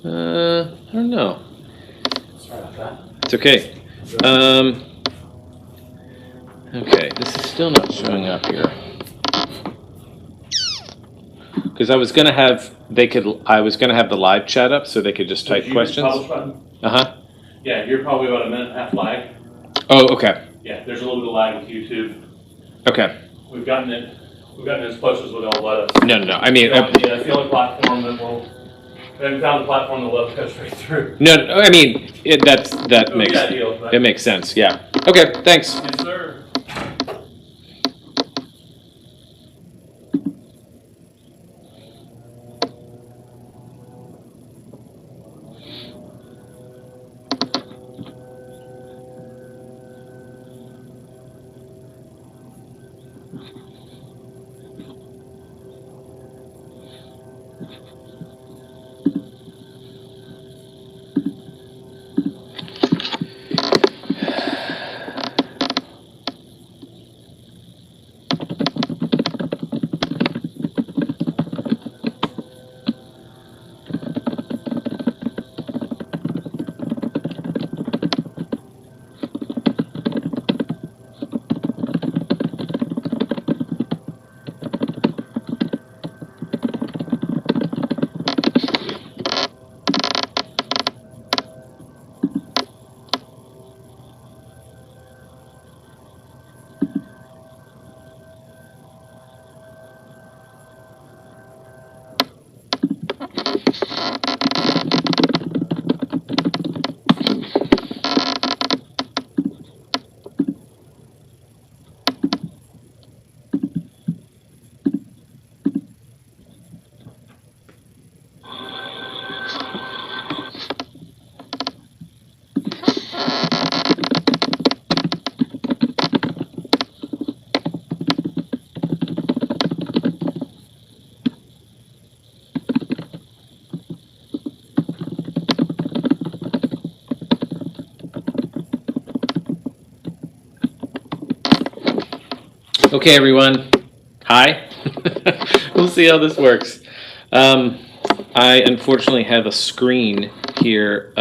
I don't know. Sorry about that. It's okay. Okay, this is still not showing up here. Because I was gonna have the live chat up so they could just type questions. Publish button? Yeah, you're probably about a minute and a half lag. Oh, okay. Yeah, there's a little bit of lag with YouTube. Okay. We've gotten it as close as they'll let us. No. I mean, it's the only platform that we haven't found a platform that will let us go straight through. No. I mean, it makes sense. Yeah. Okay. Thanks. Yes, sir. Okay, everyone. Hi. We'll see how this works. I unfortunately have a screen here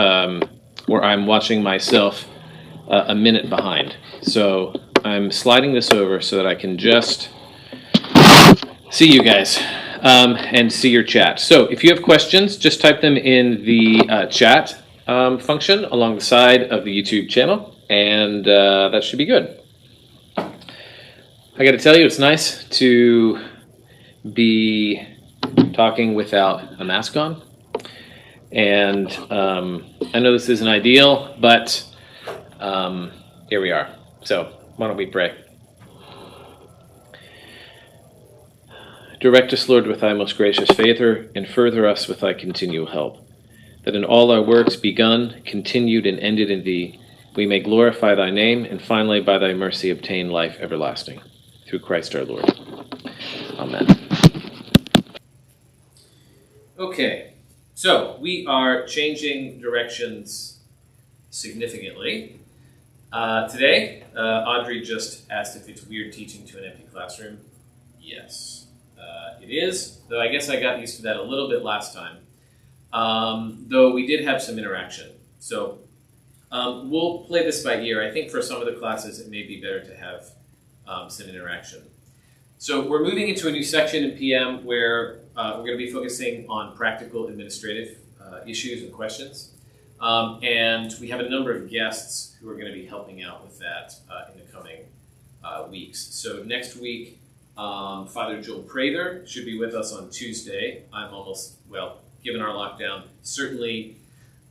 where I'm watching myself a minute behind. So I'm sliding this over so that I can just see you guys and see your chat. So if you have questions, just type them in the chat function along the side of the YouTube channel, and that should be good. I got to tell you, it's nice to be talking without a mask on. And I know this isn't ideal, but here we are. So why don't we pray? Direct us, Lord, with thy most gracious favor, and further us with thy continual help, that in all our works begun, continued, and ended in thee, we may glorify thy name, and finally by thy mercy obtain life everlasting. Through Christ our Lord. Amen. Okay, so we are changing directions significantly. Today, Audrey just asked if it's weird teaching to an empty classroom. Yes, it is, though I guess I got used to that a little bit last time, though we did have some interaction. So we'll play this by ear. I think for some of the classes it may be better to have some interaction. So we're moving into a new section in PM where we're going to be focusing on practical administrative issues and questions. And we have a number of guests who are going to be helping out with that in the coming weeks. So next week, Father Joel Prather should be with us on Tuesday. I'm almost, given our lockdown, certainly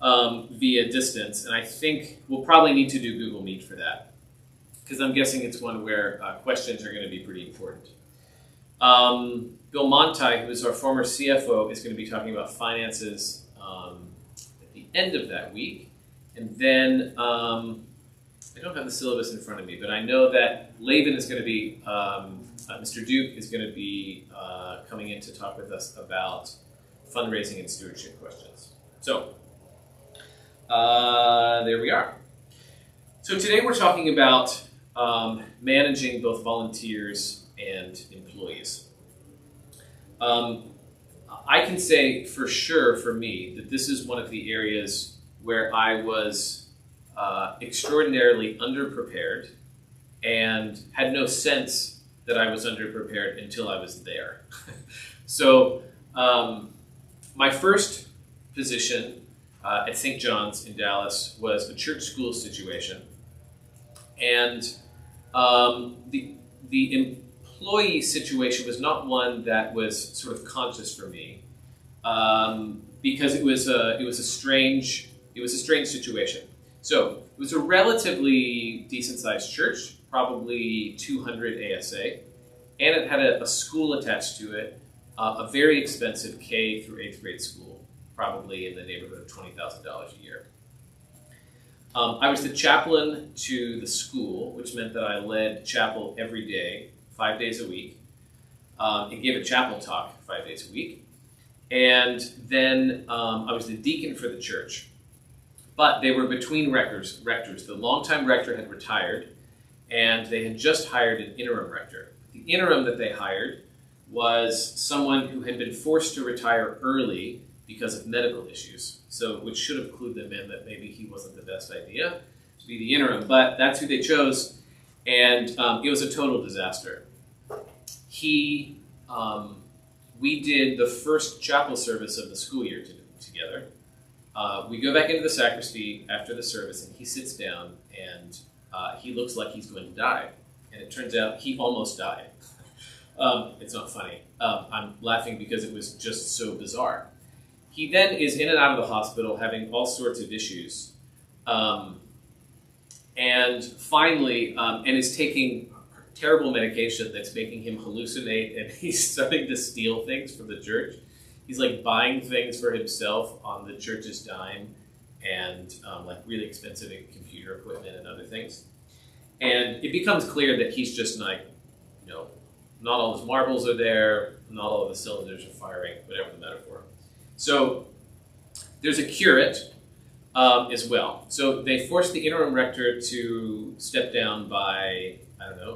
via distance. And I think we'll probably need to do Google Meet for that, because I'm guessing it's one where questions are going to be pretty important. Bill Monti, who is our former CFO, is going to be talking about finances at the end of that week. And then, I don't have the syllabus in front of me, but I know that Laban is going to be, Mr. Duke is going to be coming in to talk with us about fundraising and stewardship questions. So, there we are. So today we're talking about managing both volunteers and employees. I can say for sure for me that this is one of the areas where I was extraordinarily underprepared and had no sense that I was underprepared until I was there. So my first position at St. John's in Dallas was a church school situation. And the employee situation was not one that was sort of conscious for me, because it was a strange situation. So it was a relatively decent sized church, probably 200 ASA, and it had a school attached to it, a very expensive K through 8th grade school, probably in the neighborhood of $20,000 a year. I was the chaplain to the school, which meant that I led chapel every day, 5 days a week, and gave a chapel talk 5 days a week. And then I was the deacon for the church. But they were between rectors. The longtime rector had retired, and they had just hired an interim rector. The interim that they hired was someone who had been forced to retire early because of medical issues, so which should have clued them in that maybe he wasn't the best idea to be the interim, but that's who they chose, and it was a total disaster. We did the first chapel service of the school year together. We go back into the sacristy after the service, and he sits down, and he looks like he's going to die, and it turns out he almost died. It's not funny. I'm laughing because it was just so bizarre. He then is in and out of the hospital having all sorts of issues, and finally, and is taking terrible medication that's making him hallucinate, and he's starting to steal things from the church. He's like buying things for himself on the church's dime, and like really expensive computer equipment and other things. And it becomes clear that he's just like, not all his marbles are there, not all of the cylinders are firing, whatever the metaphor. So there's a curate as well. So they forced the interim rector to step down by,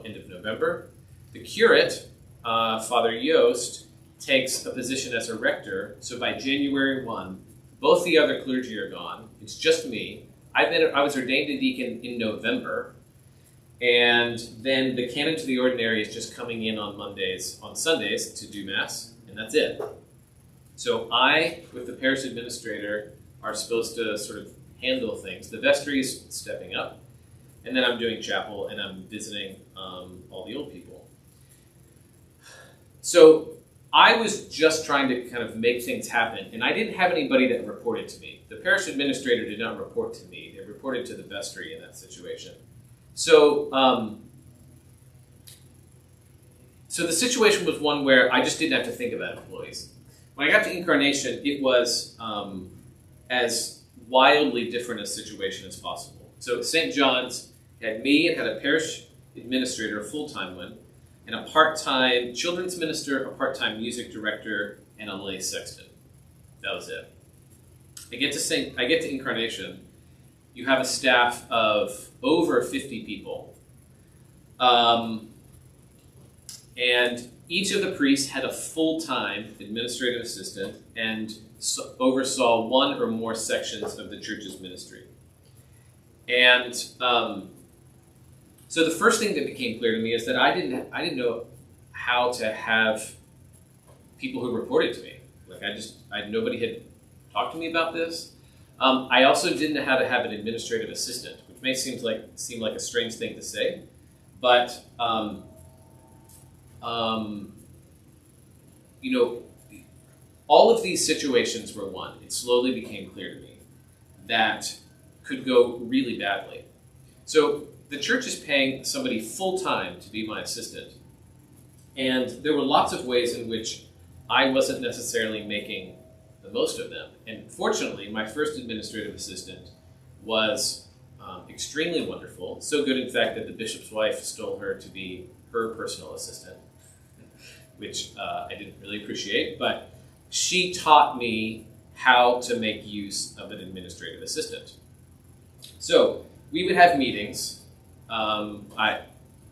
end of November. The curate, Father Yost, takes a position as a rector. So by January 1, both the other clergy are gone. It's just me. I was ordained a deacon in November. And then the canon to the ordinary is just coming in on Sundays to do Mass, and that's it. So I, with the parish administrator, are supposed to sort of handle things. The vestry is stepping up, and then I'm doing chapel, and I'm visiting all the old people. So I was just trying to kind of make things happen, and I didn't have anybody that reported to me. The parish administrator did not report to me. They reported to the vestry in that situation. So the situation was one where I just didn't have to think about employees. When I got to Incarnation, it was as wildly different a situation as possible. So St. John's had me, it had a parish administrator, a full-time one, and a part-time children's minister, a part-time music director, and a lay sexton. That was it. I get to Incarnation. You have a staff of over 50 people. And each of the priests had a full-time administrative assistant and oversaw one or more sections of the church's ministry. And so the first thing that became clear to me is that I didn't know how to have people who reported to me. Nobody had talked to me about this. I also didn't know how to have an administrative assistant, which may seem like a strange thing to say, but all of these situations were one. It slowly became clear to me that could go really badly. So the church is paying somebody full-time to be my assistant, and there were lots of ways in which I wasn't necessarily making the most of them. And fortunately, my first administrative assistant was extremely wonderful. So good, in fact, that the bishop's wife stole her to be her personal assistant, which I didn't really appreciate. But she taught me how to make use of an administrative assistant. So we would have meetings.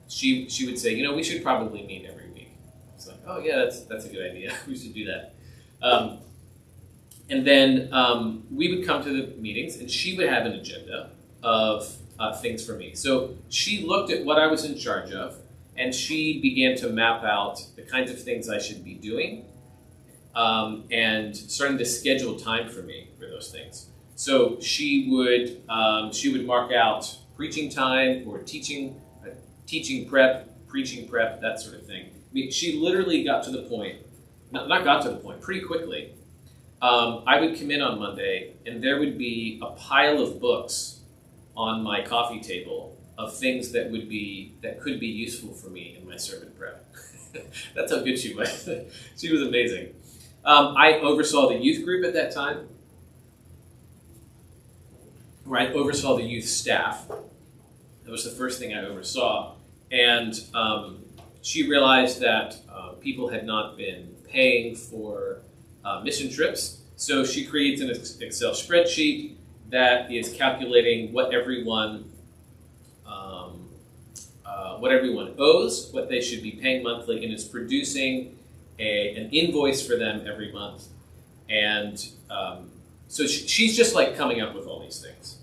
She would say, we should probably meet every week. It's like, oh yeah, that's a good idea. We should do that. Um, and then we would come to the meetings, and she would have an agenda of things for me. So she looked at what I was in charge of, and she began to map out the kinds of things I should be doing, and starting to schedule time for me for those things. So she would mark out preaching time or teaching prep, preaching prep, that sort of thing. I mean, she literally got to the point, not got to the point, pretty quickly. I would come in on Monday, and there would be a pile of books on my coffee table of things that could be useful for me in my sermon prep. That's how good she was. She was amazing. I oversaw the youth group at that time, where I oversaw the youth staff. That was the first thing I oversaw. And she realized that people had not been paying for mission trips. So she creates an Excel spreadsheet that is calculating what everyone owes, what they should be paying monthly, and is producing an invoice for them every month. And so she's just like coming up with all these things.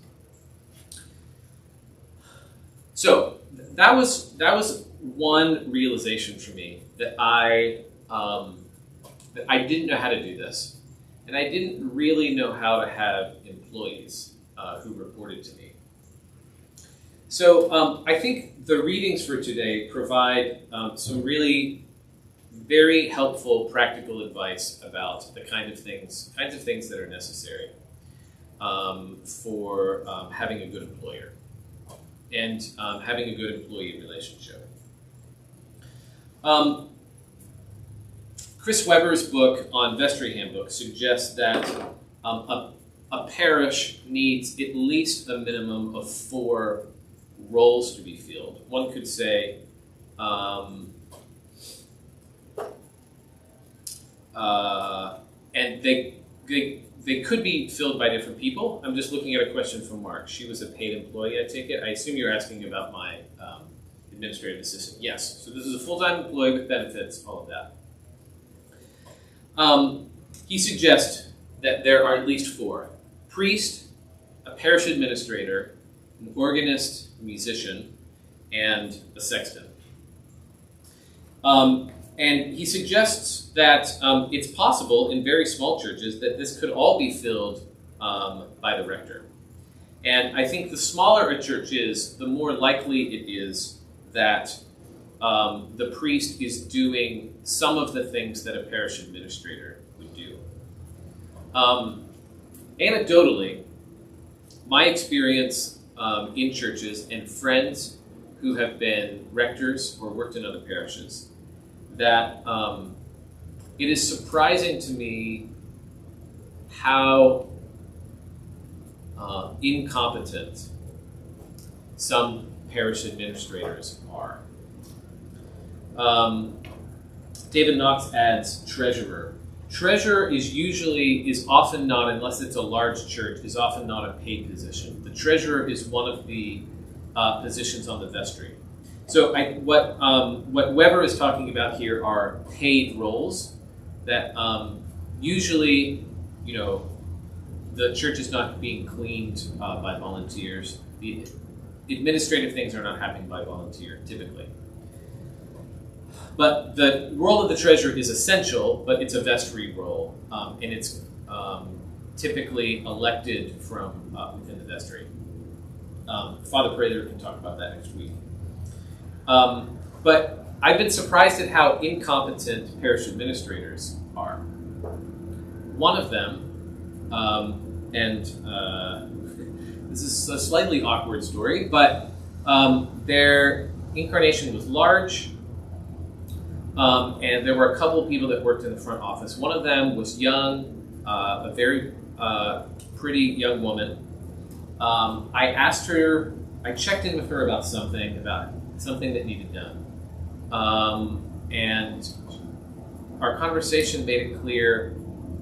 So that was one realization for me, that I didn't know how to do this, and I didn't really know how to have employees who reported to me. So I think the readings for today provide some really very helpful practical advice about the kinds of things that are necessary for having a good employer and having a good employee relationship. Chris Weber's book on vestry handbook suggests that a parish needs at least a minimum of 4 roles to be filled. One could say and they could be filled by different people. I'm just looking at a question from Mark. She was a paid employee, I take it. I assume you're asking about my administrative assistant. Yes. So this is a full-time employee with benefits, all of that. He suggests that there are at least 4. Priest, a parish administrator, an organist, a musician, and a sexton. And he suggests that it's possible in very small churches that this could all be filled by the rector. And I think the smaller a church is, the more likely it is that the priest is doing some of the things that a parish administrator would do. Anecdotally, my experience in churches and friends who have been rectors or worked in other parishes, that it is surprising to me how incompetent some parish administrators are. David Knox adds treasurer. Treasurer is often not, unless it's a large church, is often not a paid position. The treasurer is one of the positions on the vestry. So what Weber is talking about here are paid roles that usually, the church is not being cleaned by volunteers. The administrative things are not happening by volunteer, typically. But the role of the treasurer is essential, but it's a vestry role, and it's typically elected from within the vestry. Father Prather can talk about that next week. But I've been surprised at how incompetent parish administrators are. One of them, and this is a slightly awkward story, but their incarnation was large, and there were a couple of people that worked in the front office. One of them was young, a very pretty young woman. I checked in with her about something that needed done. And our conversation made it clear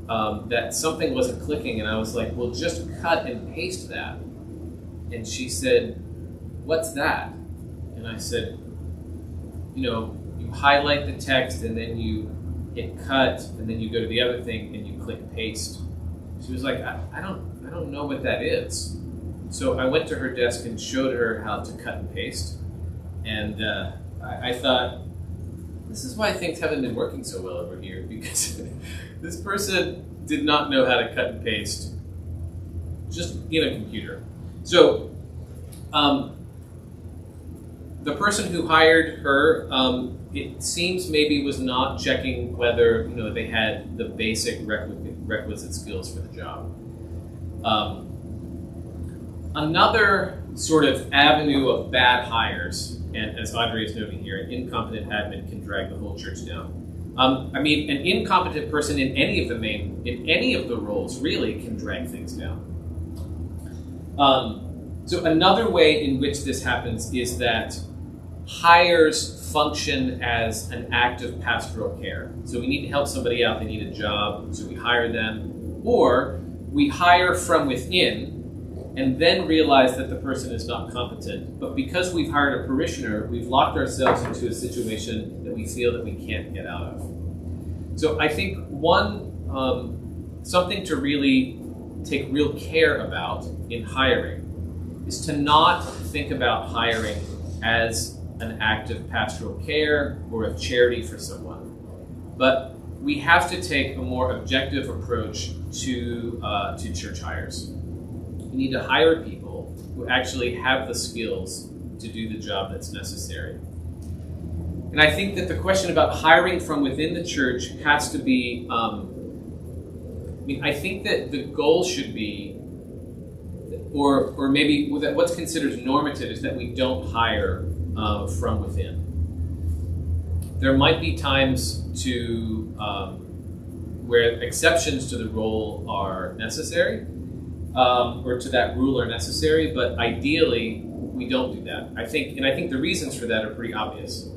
that something wasn't clicking, and I was like, well, just cut and paste that. And she said, what's that? And I said, you highlight the text and then you hit cut, and then you go to the other thing and you click paste. She was like, I don't know what that is. So I went to her desk and showed her how to cut and paste. And I thought, this is why things haven't been working so well over here, because this person did not know how to cut and paste just in a computer. So the person who hired her, it seems maybe was not checking whether they had the basic requisite skills for the job. Another sort of avenue of bad hires, and as Audrey is noting here, an incompetent admin can drag the whole church down. I mean, an incompetent person in any of the roles really can drag things down. So another way in which this happens is that hires function as an act of pastoral care. So we need to help somebody out, they need a job, so we hire them. Or we hire from within and then realize that the person is not competent. But because we've hired a parishioner, we've locked ourselves into a situation that we feel that we can't get out of. So I think something to really take real care about in hiring is to not think about hiring as an act of pastoral care or of charity for someone. But we have to take a more objective approach to church hires. We need to hire people who actually have the skills to do the job that's necessary. And I think that the question about hiring from within the church has to be, I think that the goal should be, or maybe what's considered normative is that we don't hire from within. There might be times where exceptions to the rule are necessary, or to that rule are necessary, but ideally we don't do that. I think the reasons for that are pretty obvious.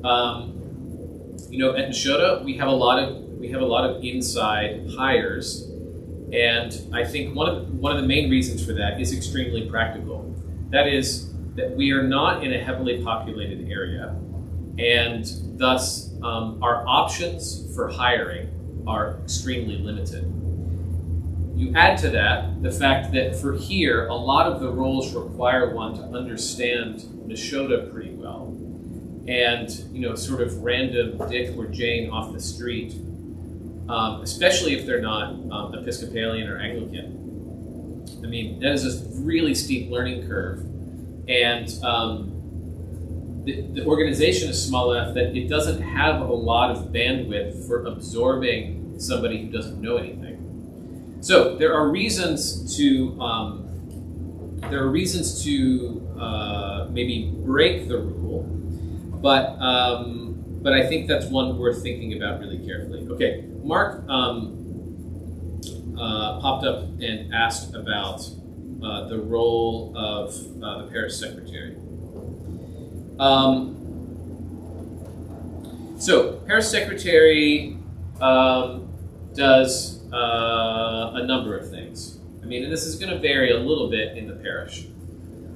At Nashotah, we have a lot of inside hires, and I think one of the main reasons for that is extremely practical. That is that we are not in a heavily populated area, and thus our options for hiring are extremely limited. You add to that the fact that for here, a lot of the roles require one to understand Nashotah pretty well. And, sort of random Dick or Jane off the street, especially if they're not Episcopalian or Anglican. I mean, that is a really steep learning curve. And the organization is small enough that it doesn't have a lot of bandwidth for absorbing somebody who doesn't know anything. So there are reasons to maybe break the rule, but I think that's one worth thinking about really carefully. Okay, Mark popped up and asked about the role of the parish secretary. So parish secretary does a number of things. I mean, and this is going to vary a little bit in the parish.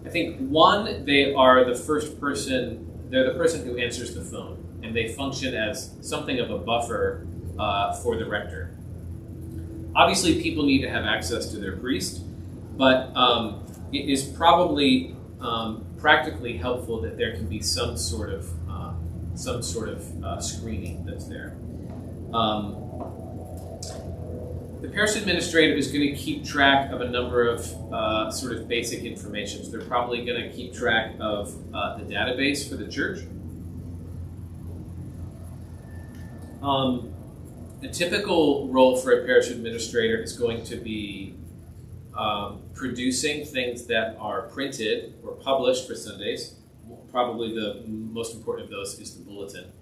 I think one, they're the person who answers the phone, and they function as something of a buffer for the rector. Obviously, people need to have access to their priest, but it is probably practically helpful that there can be some sort of screening that's there. The parish administrator is going to keep track of a number of sort of basic information. So they're probably going to keep track of the database for the church. A typical role for a parish administrator is going to be producing things that are printed or published for Sundays. Probably the most important of those is the bulletin.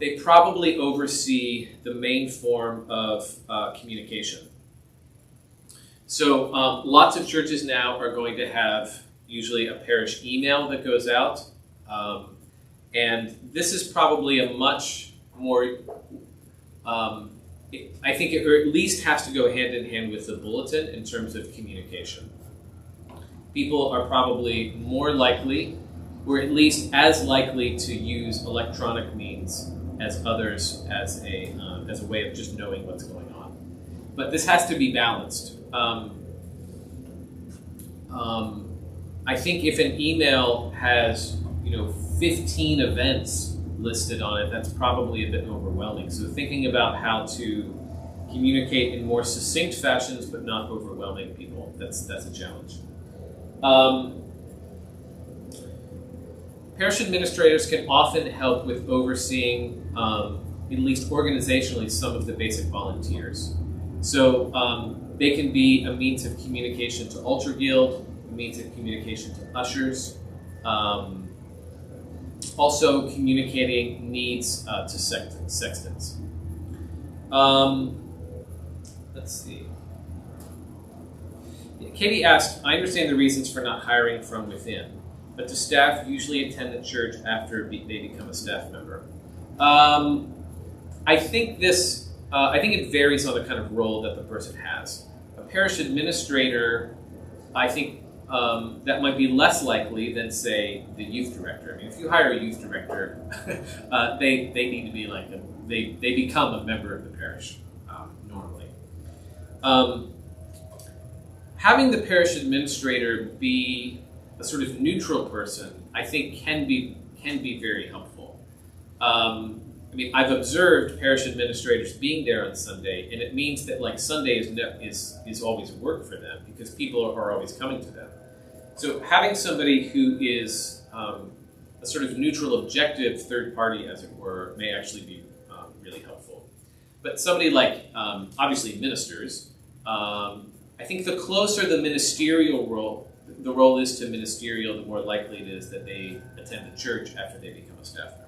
They probably oversee the main form of communication. So lots of churches now are going to have usually a parish email that goes out. And this is probably a much more, I think it or at least has to go hand in hand with the bulletin in terms of communication. People are probably more likely, or at least as likely, to use electronic means as others as a way of just knowing what's going on. But this has to be balanced. I think if an email has 15 events listed on it, that's probably a bit overwhelming. So thinking about how to communicate in more succinct fashions but not overwhelming people, that's a challenge. Parish administrators can often help with overseeing, at least organizationally, some of the basic volunteers. So they can be a means of communication to Altar Guild, a means of communication to ushers, also communicating needs to sextons. Let's see. Katie asked, I understand the reasons for not hiring from within, but do staff usually attend the church after they become a staff member? I think it varies on the kind of role that the person has. A parish administrator, I think that might be less likely than, say, the youth director. I mean, if you hire a youth director, they need to be like they become a member of the parish normally. Having the parish administrator be a sort of neutral person, I think, can be very helpful. I mean, I've observed parish administrators being there on Sunday, and it means that Sunday is always work for them because people are always coming to them. So having somebody who is a sort of neutral, objective third party, as it were, may actually be really helpful. But somebody like, obviously, ministers, I think the closer the ministerial role is to ministerial, the more likely it is that they attend the church after they become a staff member.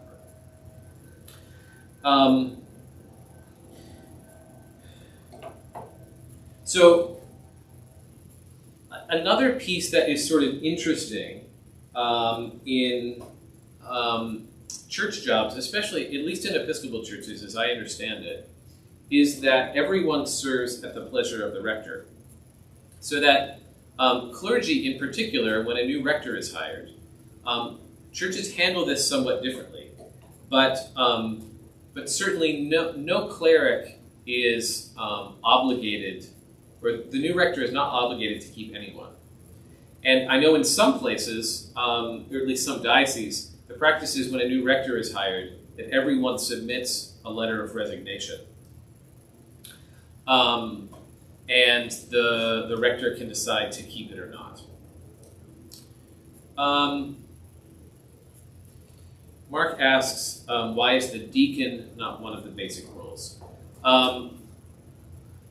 So another piece that is sort of interesting in church jobs, especially at least in Episcopal churches, as I understand it, is that everyone serves at the pleasure of the rector. So that clergy in particular, when a new rector is hired, churches handle this somewhat differently. But certainly no cleric is obligated, or the new rector is not obligated to keep anyone. And I know in some places, or at least some dioceses, the practice is when a new rector is hired, that everyone submits a letter of resignation. And the rector can decide to keep it or not. Mark asks, why is the deacon not one of the basic roles?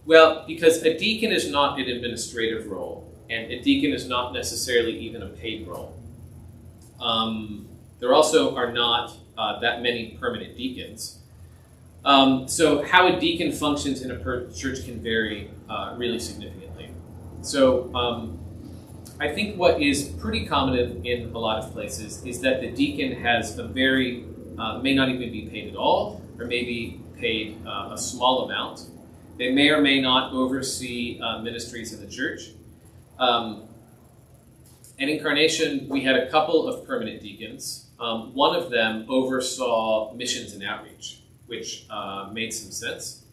Well, because a deacon is not an administrative role, and a deacon is not necessarily even a paid role. There also are not that many permanent deacons. So how a deacon functions in a church can vary really significantly. So I think what is pretty common in a lot of places is that the deacon has a very, may not even be paid at all, or maybe paid a small amount. They may or may not oversee ministries in the church. At Incarnation, we had a couple of permanent deacons. One of them oversaw missions and outreach, which made some sense.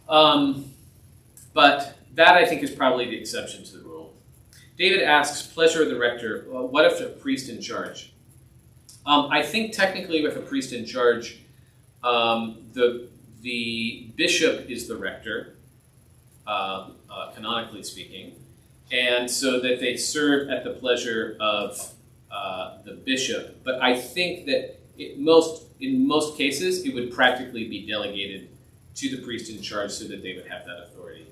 But that, I think, is probably the exception to the rule. David asks, pleasure of the rector, what if a priest in charge? I think technically with a priest in charge, the bishop is the rector, canonically speaking, and so that they serve at the pleasure of the bishop. But I think that in most cases, it would practically be delegated to the priest in charge so that they would have that authority,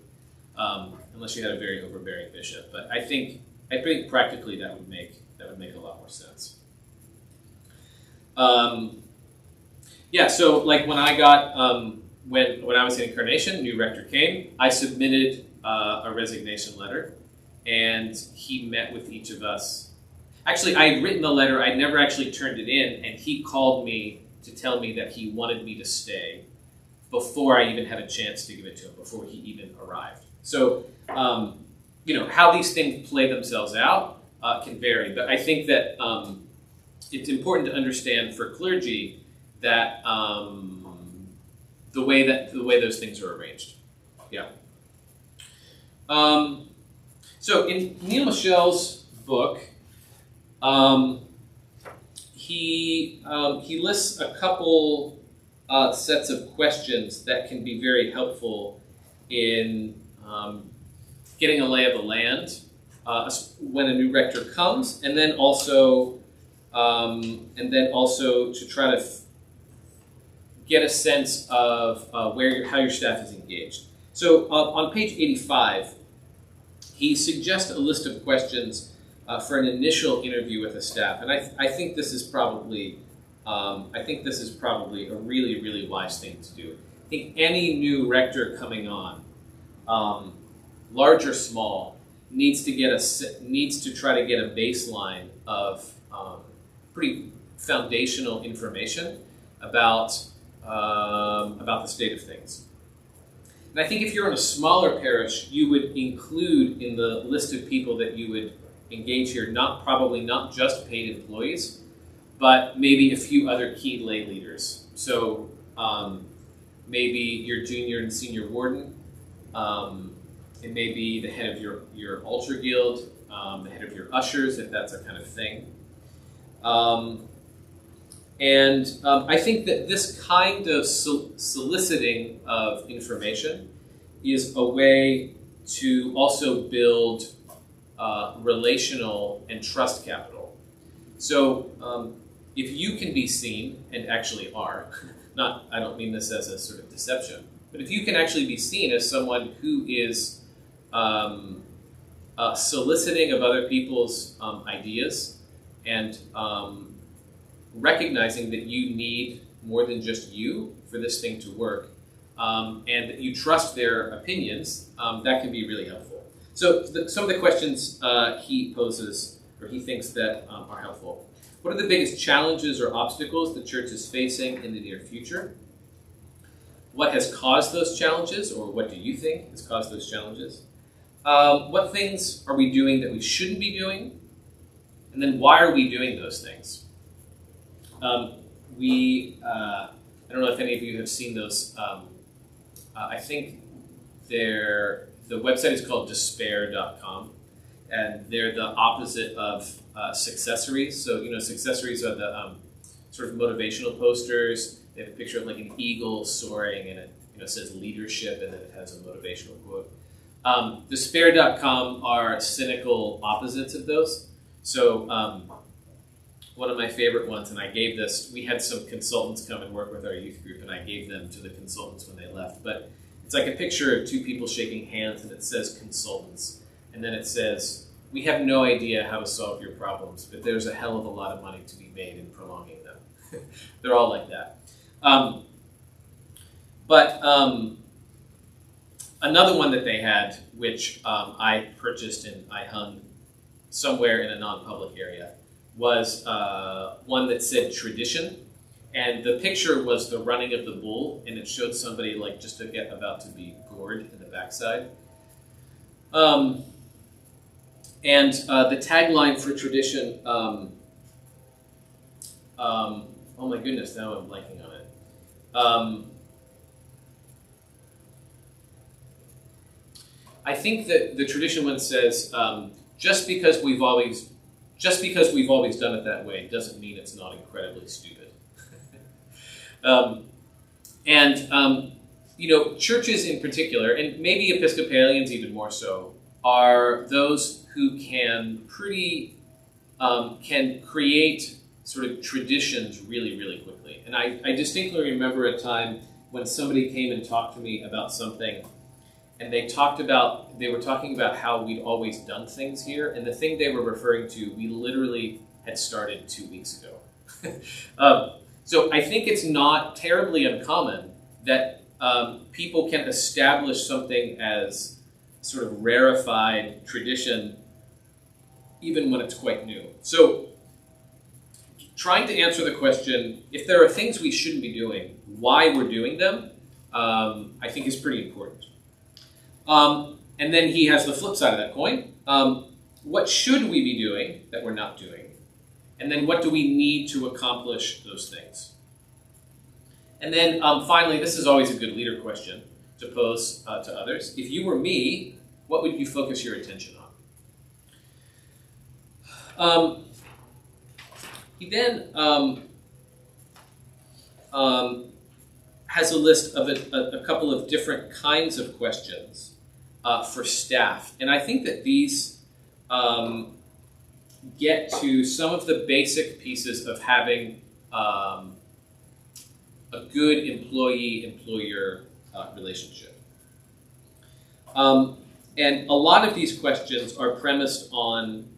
unless you had a very overbearing bishop. But I think practically that would make a lot more sense. Yeah. So like when I got when I was in Incarnation, new rector came. I submitted a resignation letter, and he met with each of us. Actually, I had written the letter. I never actually turned it in, and he called me to tell me that he wanted me to stay before I even had a chance to give it to him, before he even arrived. So, how these things play themselves out can vary. But I think that it's important to understand for clergy that the way those things are arranged. Yeah. So in Neil Michel's book, he lists a couple sets of questions that can be very helpful in getting a lay of the land when a new rector comes, and then also to try to get a sense of how your staff is engaged. So on page 85, he suggests a list of questions for an initial interview with a staff, and I think this is probably a really, really wise thing to do. I think any new rector coming on, large or small, needs to try to get a baseline of pretty foundational information about the state of things. And I think if you're in a smaller parish, you would include in the list of people that you would engage here, probably not just paid employees, but maybe a few other key lay leaders. So maybe your junior and senior warden, it may be the head of your altar guild, the head of your ushers, if that's a kind of thing. I think that this kind of soliciting of information is a way to also build relational and trust capital. So if you can be seen, and actually are, I don't mean this as a sort of deception, but if you can actually be seen as someone who is soliciting of other people's ideas and recognizing that you need more than just you for this thing to work, and that you trust their opinions, that can be really helpful. So some of the questions he poses, or he thinks that are helpful. What are the biggest challenges or obstacles the church is facing in the near future? What has caused those challenges, or what do you think has caused those challenges? What things are we doing that we shouldn't be doing? And then why are we doing those things? I don't know if any of you have seen those. I think the website is called despair.com, and they're the opposite of successories. So, successories are the sort of motivational posters. They have a picture of like an eagle soaring, and it says leadership, and then it has a motivational quote. Despair.com are cynical opposites of those. So one of my favorite ones, and I gave this, we had some consultants come and work with our youth group, and I gave them to the consultants when they left. But it's like a picture of two people shaking hands, and it says consultants. And then it says, we have no idea how to solve your problems, but there's a hell of a lot of money to be made in prolonging them. They're all like that. Another one that they had, which I purchased and I hung somewhere in a non-public area, was one that said tradition. And the picture was the running of the bull, and it showed somebody like just about to be gored in the backside. And the tagline for tradition, oh my goodness, now I'm blanking on it. I think that the tradition one says, just because we've always done it that way doesn't mean it's not incredibly stupid. Churches in particular, and maybe Episcopalians even more so, are those who can create sort of traditions really, really quickly. And I distinctly remember a time when somebody came and talked to me about something, and they were talking about how we'd always done things here, and the thing they were referring to, we literally had started 2 weeks ago. So I think it's not terribly uncommon that people can establish something as sort of rarefied tradition even when it's quite new. So trying to answer the question, if there are things we shouldn't be doing, why we're doing them, I think is pretty important. And then he has the flip side of that coin. What should we be doing that we're not doing? And then what do we need to accomplish those things? And then finally, this is always a good leader question to pose to others. If you were me, what would you focus your attention on? He then has a list of a couple of different kinds of questions for staff. And I think that these get to some of the basic pieces of having a good employee-employer relationship. And a lot of these questions are premised on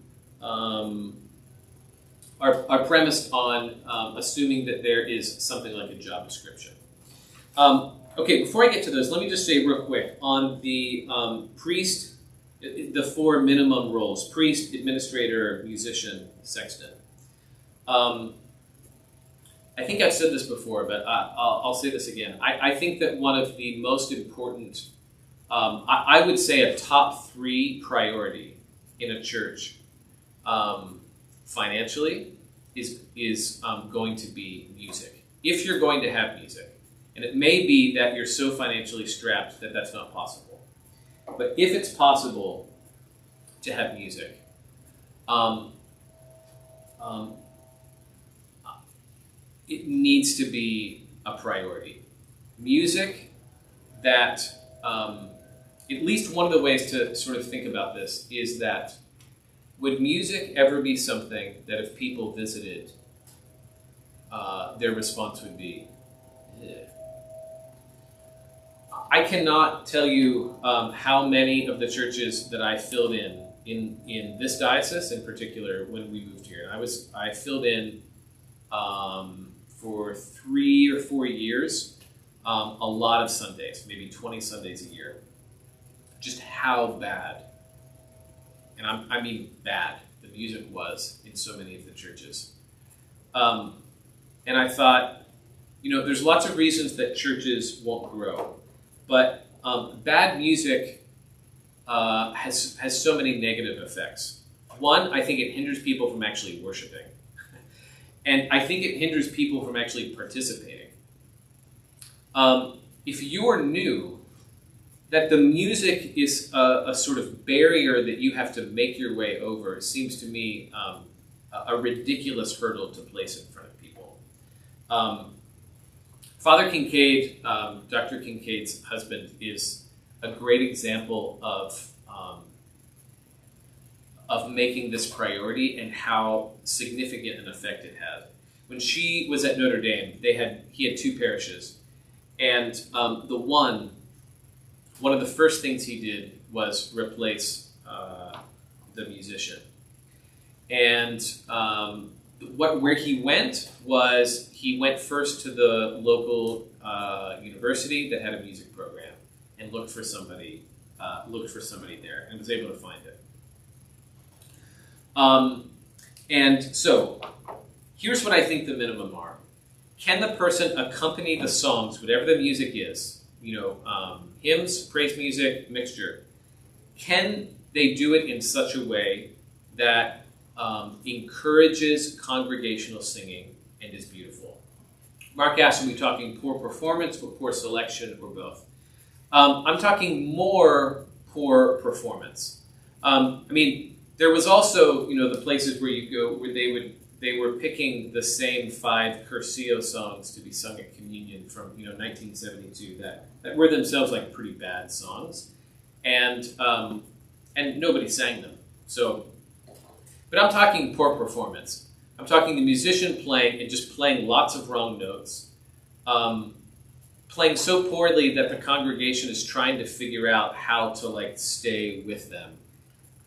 assuming that there is something like a job description. Okay, before I get to those, let me just say real quick on the priest, the 4 minimum roles: priest, administrator, musician, sexton. I think I've said this before, but I'll say this again. I think that one of the most important, I would say a top 3 priority in a church financially is going to be music. If you're going to have music. And it may be that you're so financially strapped that that's not possible. But if it's possible to have music, it needs to be a priority. Music that, at least one of the ways to sort of think about this is that would music ever be something that if people visited, their response would be, eh. I cannot tell you how many of the churches that I filled in this diocese in particular when we moved here. I filled in for 3 or 4 years, a lot of Sundays, maybe 20 Sundays a year. Just how bad, and I mean bad, the music was in so many of the churches. And I thought, there's lots of reasons that churches won't grow. But bad music has so many negative effects. One, I think it hinders people from actually worshiping. And I think it hinders people from actually participating. If you're new, that the music is a sort of barrier that you have to make your way over seems to me a ridiculous hurdle to place in front of people. Father Kincaid, Dr. Kincaid's husband, is a great example of making this priority and how significant an effect it had. When she was at Notre Dame, he had 2 parishes, and one of the first things he did was replace the musician. And where he went was he went first to the local university that had a music program and looked for somebody there and was able to find it. And so here's what I think the minimum are. Can the person accompany the songs, whatever the music is, hymns, praise music, mixture? Can they do it in such a way that encourages congregational singing and is beautiful? Mark asked, are we talking poor performance or poor selection or both? I'm talking more poor performance. There was also, the places where you go where they were picking the same 5 Curcio songs to be sung at communion from 1972 that were themselves like pretty bad songs, and nobody sang them. So, but I'm talking poor performance. I'm talking the musician playing and just playing lots of wrong notes, playing so poorly that the congregation is trying to figure out how to stay with them,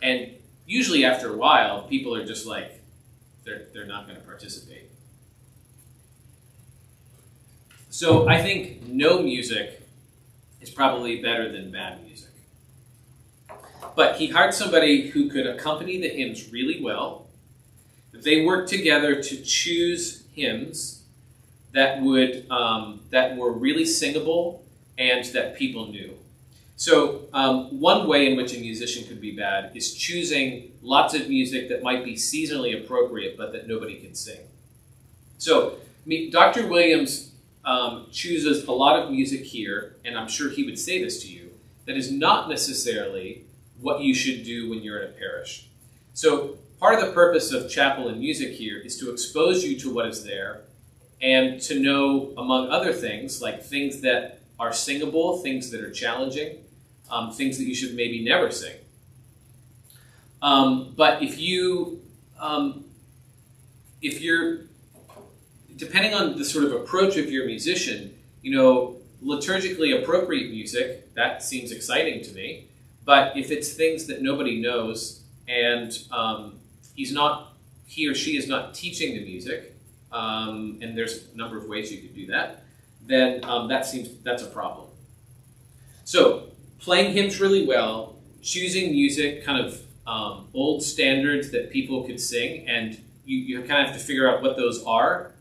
and usually after a while, people are just they're not going to participate. So I think no music is probably better than bad music. But he hired somebody who could accompany the hymns really well. They worked together to choose hymns that were really singable and that people knew. So one way in which a musician could be bad is choosing lots of music that might be seasonally appropriate but that nobody can sing. So Dr. Williams chooses a lot of music here, and I'm sure he would say this to you, that is not necessarily what you should do when you're in a parish. So part of the purpose of chapel and music here is to expose you to what is there and to know, among other things, like things that are singable, things that are challenging, things that you should maybe never sing. But if you're, depending on the sort of approach of your musician, liturgically appropriate music, that seems exciting to me. But if it's things that nobody knows and he or she is not teaching the music, and there's a number of ways you could do that, then that's a problem. So playing hymns really well, choosing music, kind of old standards that people could sing, and you kind of have to figure out what those are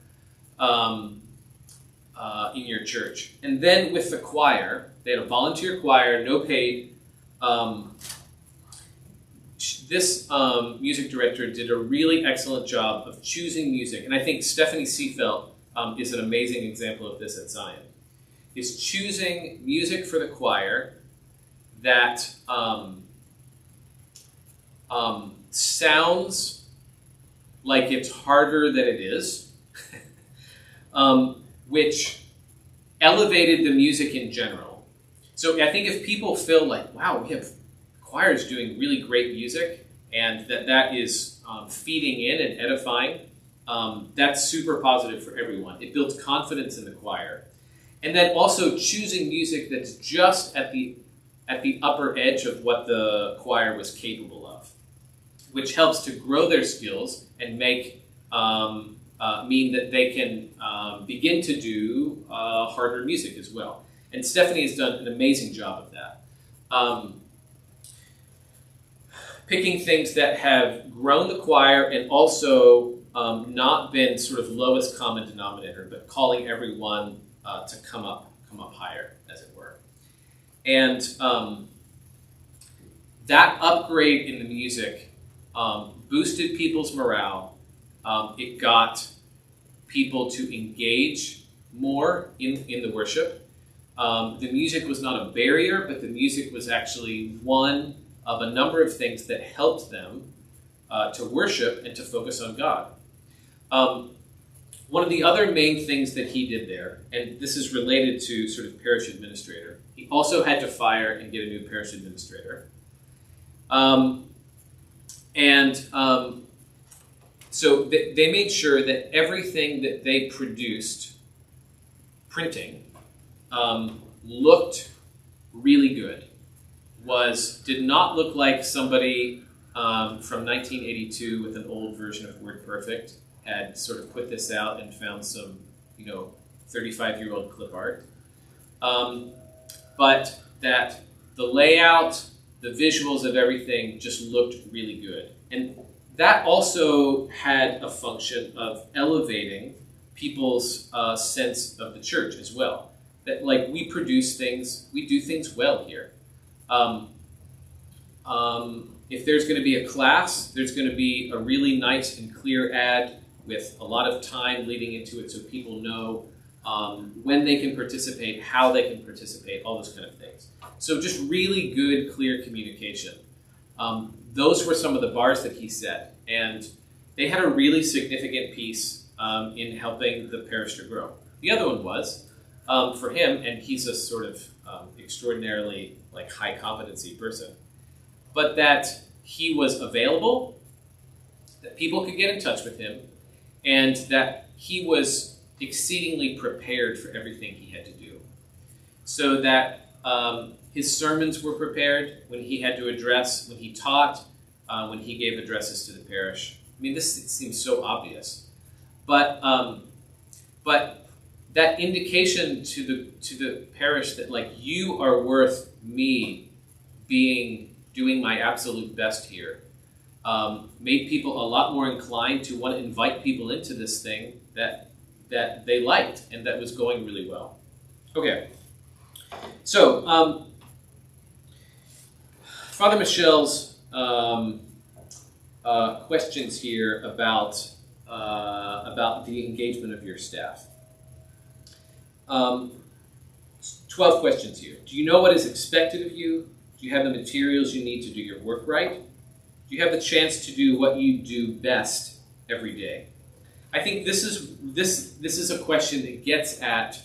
in your church. And then with the choir, they had a volunteer choir, no paid. This music director did a really excellent job of choosing music, and I think Stephanie Seefeld is an amazing example of this at Zion. Is choosing music for the choir that sounds like it's harder than it is, which elevated the music in general. So I think if people feel like, wow, we have choirs doing really great music, and that is feeding in and edifying, that's super positive for everyone. It builds confidence in the choir. And then also choosing music that's just at the upper edge of what the choir was capable of, which helps to grow their skills and mean that they can begin to do harder music as well. And Stephanie has done an amazing job of that. Picking things that have grown the choir and also not been sort of lowest common denominator, but calling everyone to come up higher, as it were. And that upgrade in the music boosted people's morale. It got people to engage more in the worship. The music was not a barrier, but the music was actually one of a number of things that helped them to worship and to focus on God. One of the other main things that he did there, and this is related to sort of parish administrator, he also had to fire and get a new parish administrator. So they made sure that everything that they produced, printing, looked really good. Did not look like somebody from 1982 with an old version of WordPerfect had sort of put this out and found some, 35-year-old clip art. But that the layout, the visuals of everything just looked really good. And that also had a function of elevating people's sense of the church as well. That we produce things, we do things well here. If there's going to be a class, there's going to be a really nice and clear ad with a lot of time leading into it so people know when they can participate, how they can participate, all those kind of things. So just really good, clear communication. Those were some of the bars that he set, and they had a really significant piece in helping the parish to grow. The other one was, for him, and he's a sort of extraordinarily high competency person, but that he was available, that people could get in touch with him, and that he was exceedingly prepared for everything he had to do. So that his sermons were prepared when he had to address, when he taught, when he gave addresses to the parish. I mean, this seems so obvious, but that indication to the parish that you are worth me doing my absolute best here, made people a lot more inclined to want to invite people into this thing that they liked and that was going really well. Okay, so Father Michel's questions here about the engagement of your staff. Um, 12 questions here. Do you know what is expected of you? Do you have the materials you need to do your work right? Do you have the chance to do what you do best every day? I think this is a question that gets at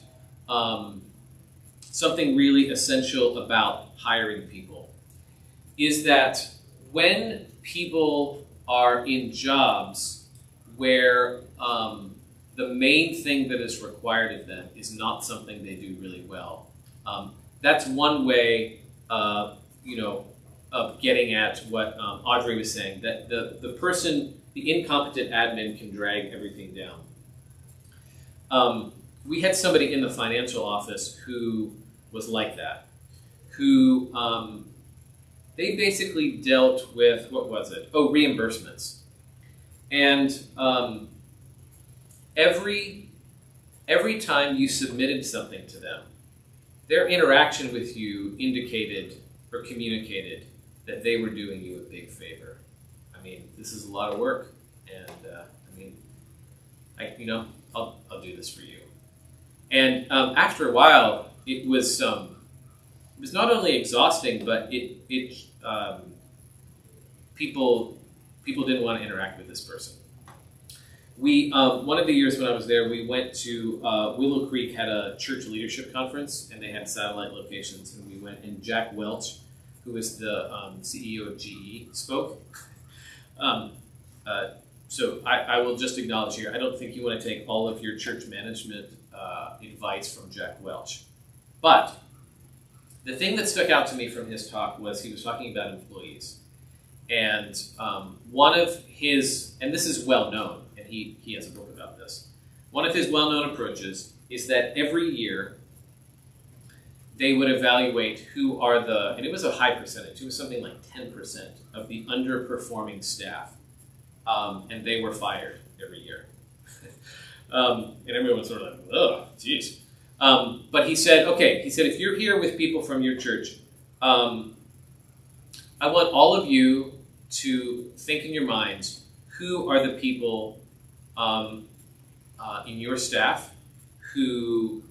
something really essential about hiring people. Is that when people are in jobs where the main thing that is required of them is not something they do really well, that's one way, of getting at what Audrey was saying, that the incompetent admin can drag everything down. We had somebody in the financial office who was like that, who they basically dealt with, what was it? Oh, reimbursements. And every time you submitted something to them, their interaction with you indicated or communicated that they were doing you a big favor. I mean, this is a lot of work, and I'll do this for you. And after a while, it was not only exhausting, but people didn't want to interact with this person. We one of the years when I was there, we went to Willow Creek had a church leadership conference, and they had satellite locations, and we went, and Jack Welch, who is the CEO of GE, spoke. So I will just acknowledge here, I don't think you want to take all of your church management advice from Jack Welch. But the thing that stuck out to me from his talk was he was talking about employees. And one of his, and this is well known, and he has a book about this, one of his well-known approaches is that every year they would evaluate who are and it was a high percentage, it was something like 10% of the underperforming staff, and they were fired every year. And everyone was sort of like, oh, geez. But he said, if you're here with people from your church, I want all of you to think in your minds, who are the people in your staff who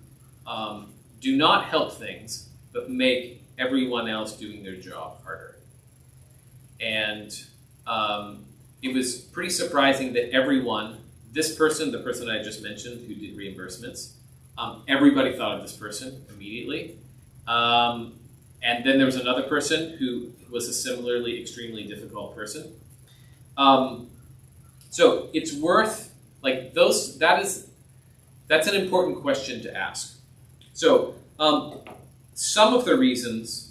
do not help things, but make everyone else doing their job harder. And it was pretty surprising that everyone, this person, the person I just mentioned who did reimbursements, everybody thought of this person immediately. And then there was another person who was a similarly extremely difficult person. So it's worth, that's an important question to ask. So one of the reasons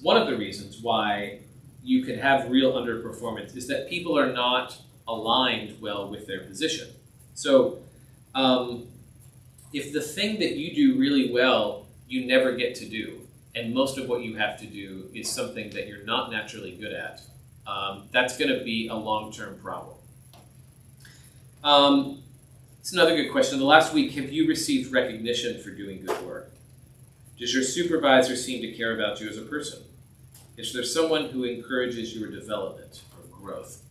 why you can have real underperformance is that people are not aligned well with their position. So if the thing that you do really well, you never get to do, and most of what you have to do is something that you're not naturally good at, that's going to be a long-term problem. It's another good question. The last week, have you received recognition for doing good work? Does your supervisor seem to care about you as a person? Is there someone who encourages your development or growth?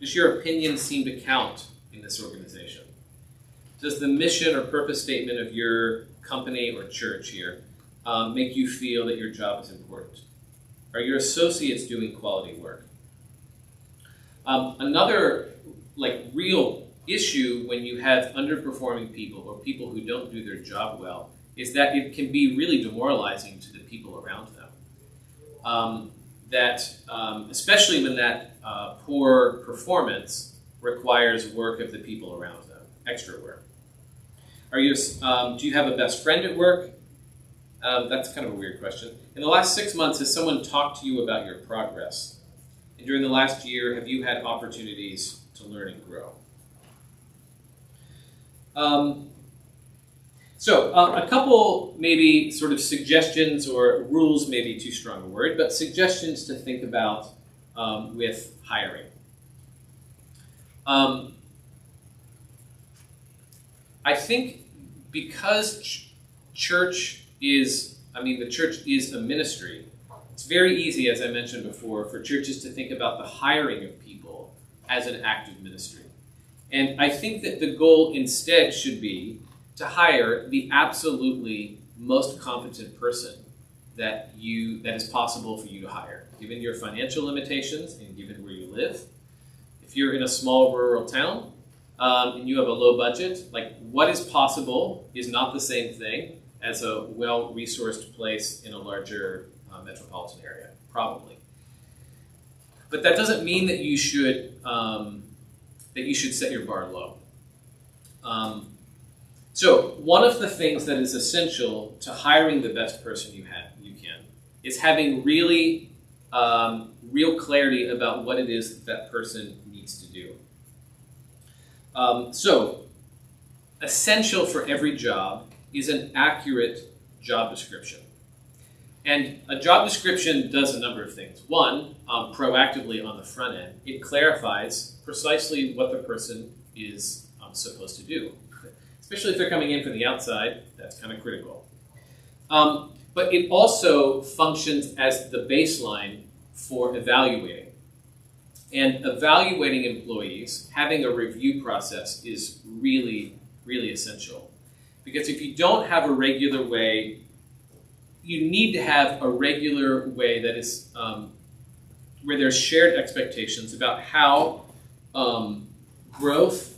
Does your opinion seem to count in this organization? Does the mission or purpose statement of your company or church here make you feel that your job is important? Are your associates doing quality work? Another real issue when you have underperforming people or people who don't do their job well is that it can be really demoralizing to the people around them. Especially when that poor performance requires work of the people around them, extra work. Do you have a best friend at work? That's kind of a weird question. In the last 6 months, has someone talked to you about your progress? And during the last year, have you had opportunities to learn and grow? A couple maybe sort of suggestions, or rules may be too strong a word, but suggestions to think about with hiring. I think because church is a ministry, it's very easy, as I mentioned before, for churches to think about the hiring of people as an act of ministry. And I think that the goal instead should be to hire the absolutely most competent person that is possible for you to hire, given your financial limitations and given where you live. If you're in a small rural town and you have a low budget, like what is possible is not the same thing as a well-resourced place in a larger metropolitan area, probably. But that doesn't mean that you should set your bar low. So one of the things that is essential to hiring the best person you can is having really real clarity about what it is that person needs to do. So essential for every job is an accurate job description. And a job description does a number of things. One, proactively on the front end, it clarifies precisely what the person is supposed to do. Especially if they're coming in from the outside, that's kind of critical. But it also functions as the baseline for evaluating. And evaluating employees, having a review process is really, really essential. Because if you don't have a regular way, you need to have a regular way that is where there's shared expectations about how growth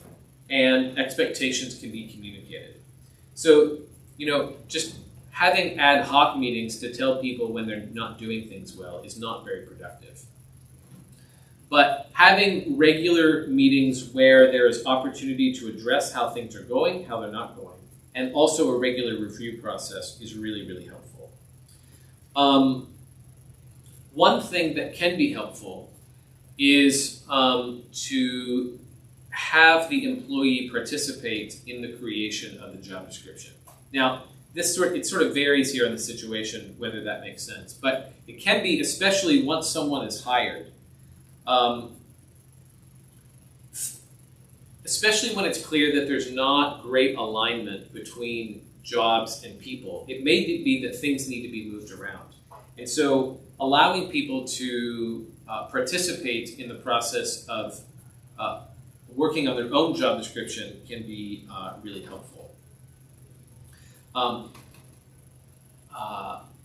and expectations can be communicated. So, just having ad hoc meetings to tell people when they're not doing things well is not very productive. But having regular meetings where there is opportunity to address how things are going, how they're not going, and also a regular review process is really, really helpful. One thing that can be helpful is to have the employee participate in the creation of the job description. Now, it sort of varies here on the situation whether that makes sense, but it can be, especially once someone is hired, especially when it's clear that there's not great alignment between jobs and people. It may be that things need to be moved around. And so allowing people to participate in the process of working on their own job description can be really helpful.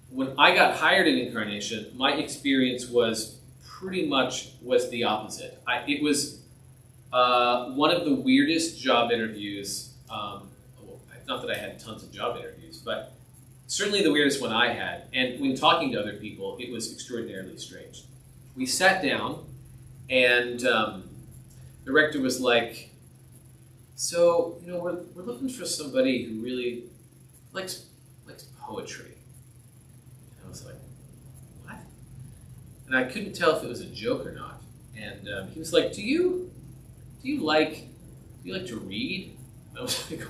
When I got hired in Incarnation, my experience was pretty much the opposite. It was one of the weirdest job interviews. Not that I had tons of job interviews, but certainly the weirdest one I had. And when talking to other people, it was extraordinarily strange. We sat down, and the rector was like, "So, we're looking for somebody who really likes poetry." And I was like, "What?" And I couldn't tell if it was a joke or not. And he was like, "Do you like to read?" And I was like,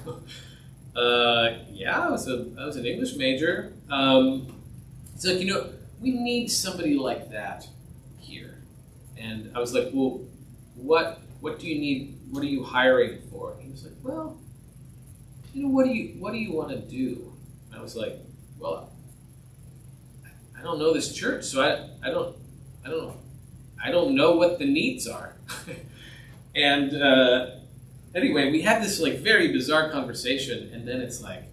"Yeah, I was an English major." He's like, "We need somebody like that here." And I was like, "Well, what do you need? What are you hiring for?" He was like, "Well, what do you want to do?" And I was like, "Well, I don't know this church, so I don't know what the needs are." And anyway, we had this very bizarre conversation, and then it's like,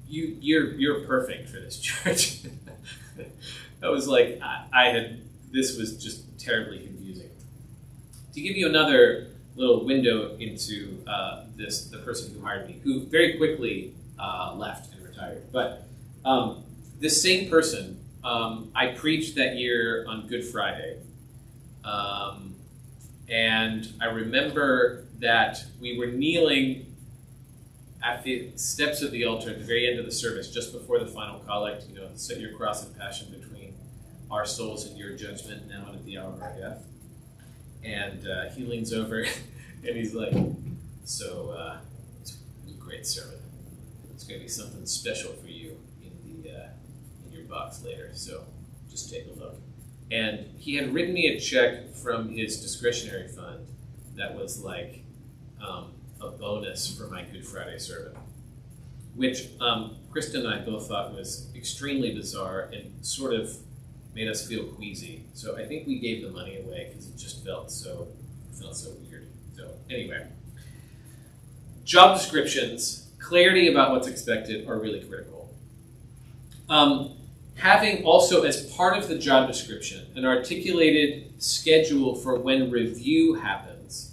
you're perfect for this church. I was like, this was just terribly confusing. To give you another little window into the person who hired me, who very quickly left and retired. But this same person, I preached that year on Good Friday. And I remember that we were kneeling at the steps of the altar at the very end of the service, just before the final collect, set your cross of passion between our souls and your judgment now and at the hour of our death. And he leans over and he's like, "So it's a great sermon. It's going to be something special for you in your box later, so just take a look." And he had written me a check from his discretionary fund that was like a bonus for my Good Friday sermon, which Krista and I both thought was extremely bizarre and sort of made us feel queasy. So I think we gave the money away because it just felt so weird. So anyway, job descriptions, clarity about what's expected are really critical. Having also, as part of the job description, an articulated schedule for when review happens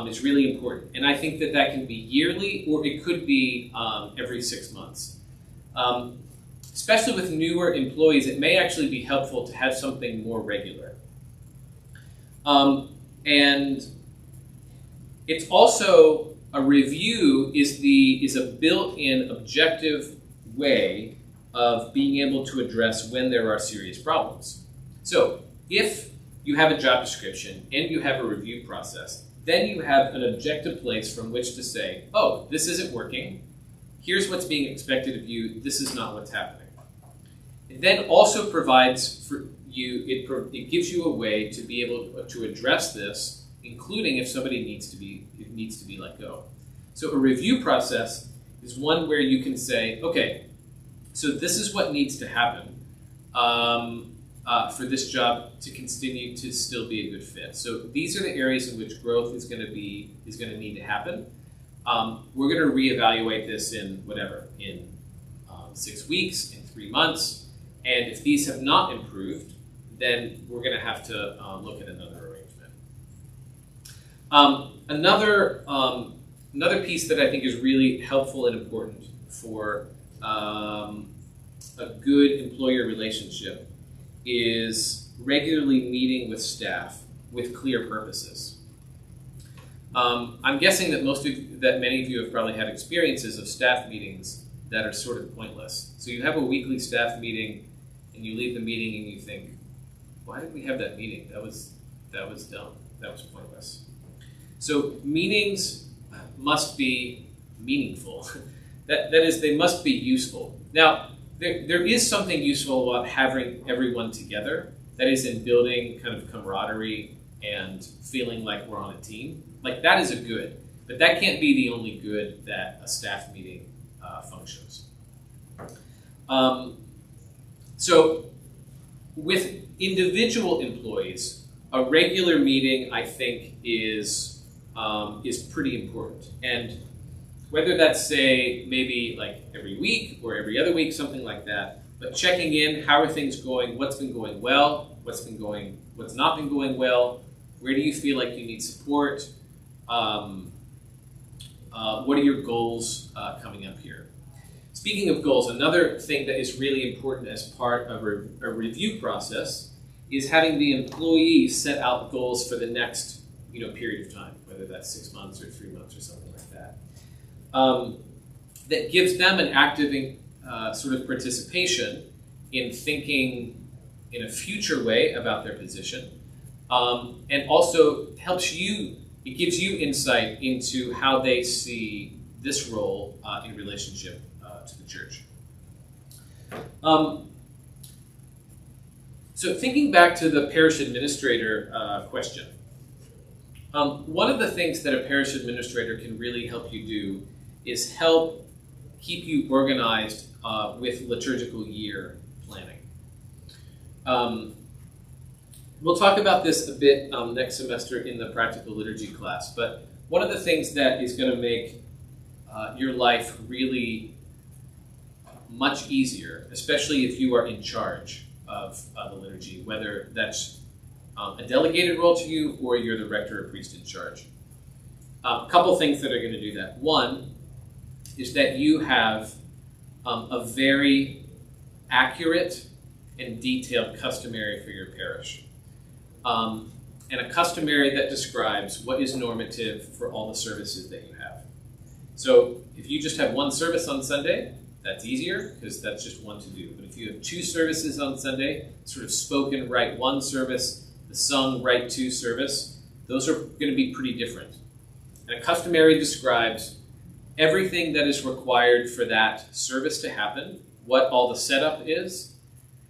is really important. And I think that that can be yearly, or it could be every 6 months. Especially with newer employees, it may actually be helpful to have something more regular. And it's also, a review is a built-in objective way of being able to address when there are serious problems. So if you have a job description and you have a review process, then you have an objective place from which to say, oh, this isn't working, here's what's being expected of you, this is not what's happening. It then also provides for you, it gives you a way to be able to address this, including if somebody needs to be let go. So a review process is one where you can say, okay, so this is what needs to happen for this job to continue to still be a good fit. So these are the areas in which growth is going to need to happen. We're going to reevaluate this in 6 weeks, in 3 months, and if these have not improved, then we're going to have to look at another arrangement. Another piece that I think is really helpful and important for a good employer relationship is regularly meeting with staff with clear purposes. I'm guessing that many of you have probably had experiences of staff meetings that are sort of pointless. So you have a weekly staff meeting, and you leave the meeting and you think, why did we have that meeting? That was dumb. That was pointless. So meetings must be meaningful. That is, they must be useful. Now, there is something useful about having everyone together. That is, in building kind of camaraderie and feeling like we're on a team. Like, that is a good, but that can't be the only good that a staff meeting functions. So with individual employees, a regular meeting, I think, is pretty important. And whether that's, say, maybe like every week or every other week, something like that, but checking in, how are things going, what's been going well, what's not been going well, where do you feel like you need support, what are your goals coming up here? Speaking of goals, another thing that is really important as part of a review process is having the employee set out goals for the next period of time, whether that's 6 months or 3 months or something like that. That gives them an active sort of participation in thinking in a future way about their position, and also it gives you insight into how they see this role in relationship to the church. So thinking back to the parish administrator question, one of the things that a parish administrator can really help you do is help keep you organized with liturgical year planning. We'll talk about this a bit next semester in the practical liturgy class, but one of the things that is going to make your life really much easier, especially if you are in charge of the liturgy, whether that's a delegated role to you or you're the rector or priest in charge. A couple things that are going to do that. One is that you have a very accurate and detailed customary for your parish. And a customary that describes what is normative for all the services that you have. So if you just have one service on Sunday, that's easier because that's just one to do. But if you have 2 services on Sunday, sort of spoken right 1 service, the sung right 2 service, those are going to be pretty different. And a customary describes everything that is required for that service to happen, what all the setup is,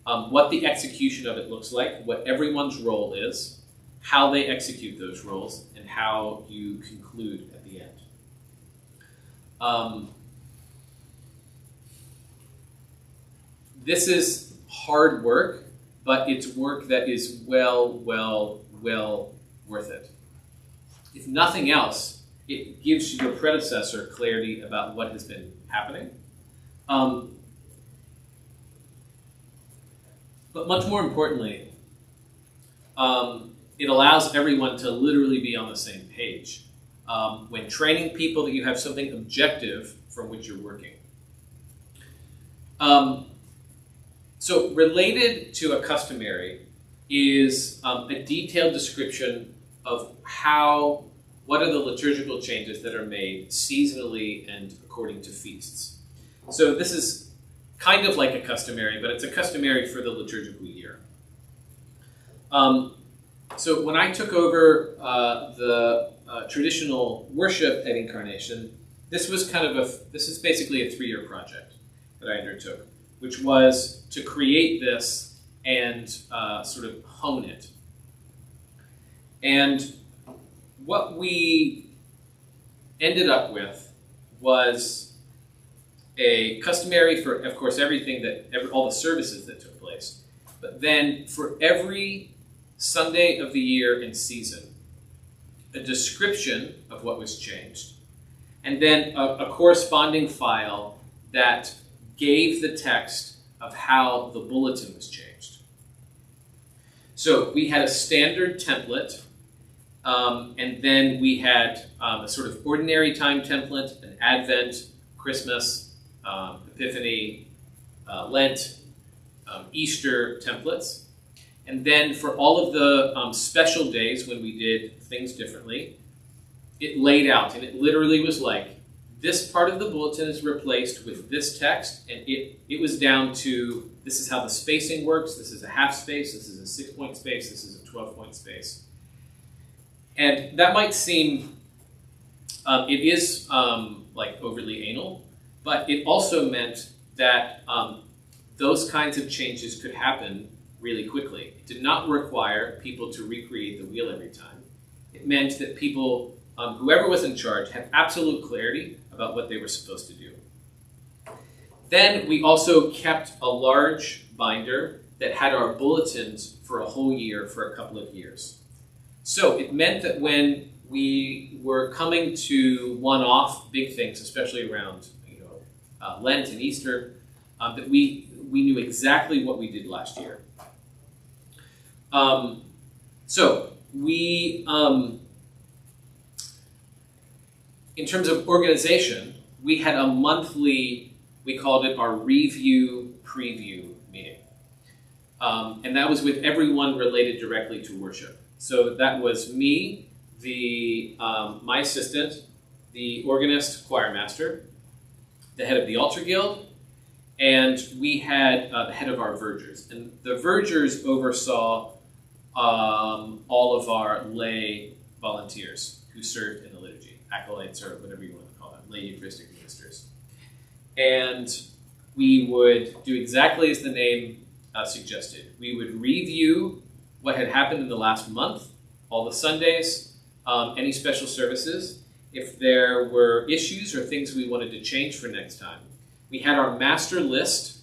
what the execution of it looks like, what everyone's role is, how they execute those roles, and how you conclude at the end. This is hard work, but it's work that is well worth it. If nothing else, it gives your predecessor clarity about what has been happening. But much more importantly, it allows everyone to literally be on the same page. When training people, that you have something objective from which you're working. So related to a customary is a detailed description of what are the liturgical changes that are made seasonally and according to feasts. So this is kind of like a customary, but it's a customary for the liturgical year. So when I took over the traditional worship at Incarnation, this is basically a 3-year project that I undertook, which was to create this and sort of hone it. And what we ended up with was a customary for, of course, all the services that took place. But then for every Sunday of the year and season, a description of what was changed, and then a corresponding file that gave the text of how the bulletin was changed. So we had a standard template, and then we had a sort of ordinary time template, an Advent, Christmas, Epiphany, Lent, Easter templates. And then for all of the special days when we did things differently, it laid out, and it literally was like, this part of the bulletin is replaced with this text, and it was down to, this is how the spacing works, this is a half space, this is a 6-point space, this is a 12-point space. And that might seem, it is like overly anal, but it also meant that those kinds of changes could happen really quickly. It did not require people to recreate the wheel every time. It meant that people, whoever was in charge, had absolute clarity about what they were supposed to do. Then we also kept a large binder that had our bulletins for a whole year for a couple of years. So it meant that when we were coming to one-off big things, especially around Lent and Easter, that we knew exactly what we did last year. So we, in terms of organization, we had a monthly, we called it our review preview meeting. And that was with everyone related directly to worship. So that was me, my assistant, the organist choir master, the head of the altar guild, and we had the head of our vergers. And the vergers oversaw all of our lay volunteers who served in the liturgy, acolytes or whatever you want to call them, lay Eucharistic ministers. And we would do exactly as the name suggested. We would review what had happened in the last month, all the Sundays, any special services. If there were issues or things we wanted to change for next time, we had our master list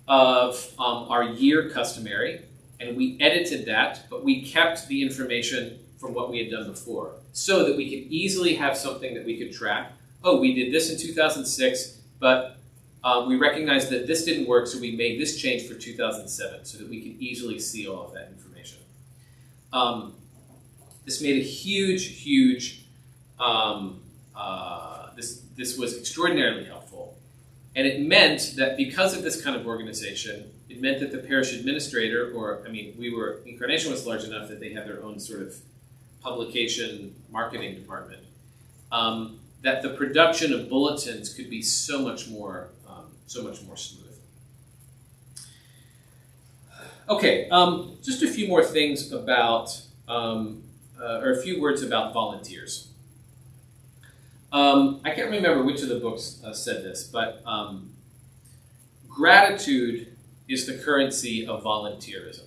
of our year customary, and we edited that, but we kept the information from what we had done before, so that we could easily have something that we could track. Oh, we did this in 2006, but we recognized that this didn't work, so we made this change for 2007, so that we could easily see all of that information. This made a huge, this was extraordinarily helpful. And it meant that because of this kind of organization, it meant that the parish administrator, Incarnation was large enough that they had their own sort of publication marketing department, that the production of bulletins could be so much more smooth. Okay, just a few more things about, or a few words about volunteers. I can't remember which of the books said this, but gratitude is the currency of volunteerism.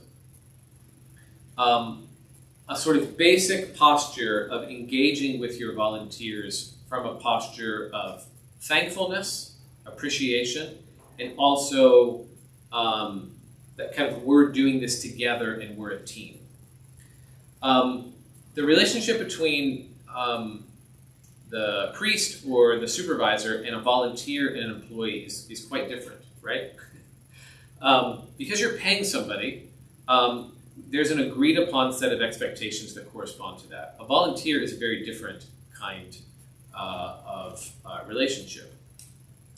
A sort of basic posture of engaging with your volunteers from a posture of thankfulness, appreciation, and also that kind of we're doing this together and we're a team. The relationship between the priest or the supervisor and a volunteer and an employee is quite different, right? because you're paying somebody, there's an agreed upon set of expectations that correspond to that. A volunteer is a very different kind of relationship.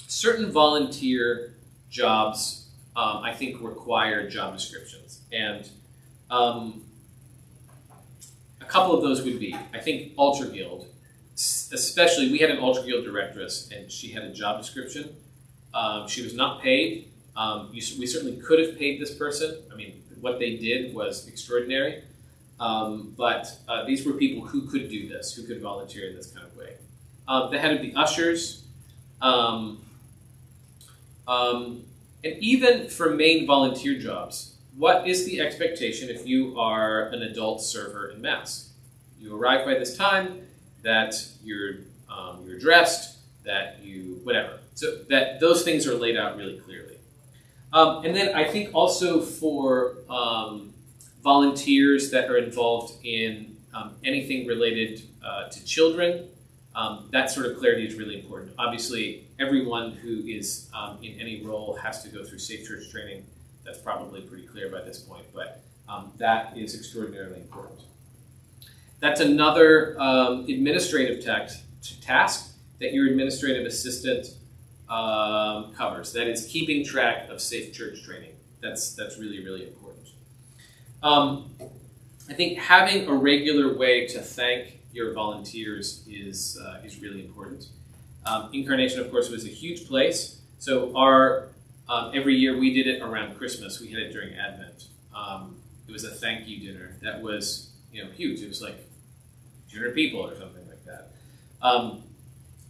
Certain volunteer jobs, I think, require job descriptions. And a couple of those would be, I think, Altar Guild. Especially, we had an Altar Guild directress, and she had a job description. She was not paid. We certainly could have paid this person. I mean, what they did was extraordinary. But these were people who could do this, who could volunteer in this kind of way. The head of the ushers. And even for main volunteer jobs, what is the expectation if you are an adult server in Mass? You arrive by this time, that you're dressed, that you whatever. So that those things are laid out really clearly. And then I think also for volunteers that are involved in anything related to children, that sort of clarity is really important. Obviously, everyone who is in any role has to go through Safe Church training. That's probably pretty clear by this point, but that is extraordinarily important. That's another administrative task that your administrative assistant covers. That is keeping track of Safe Church training. That's really, really important. I think having a regular way to thank your volunteers is really important. Incarnation, of course, was a huge place. So our every year we did it around Christmas. We had it during Advent. It was a thank you dinner that was huge. It was like 200 people or something like that.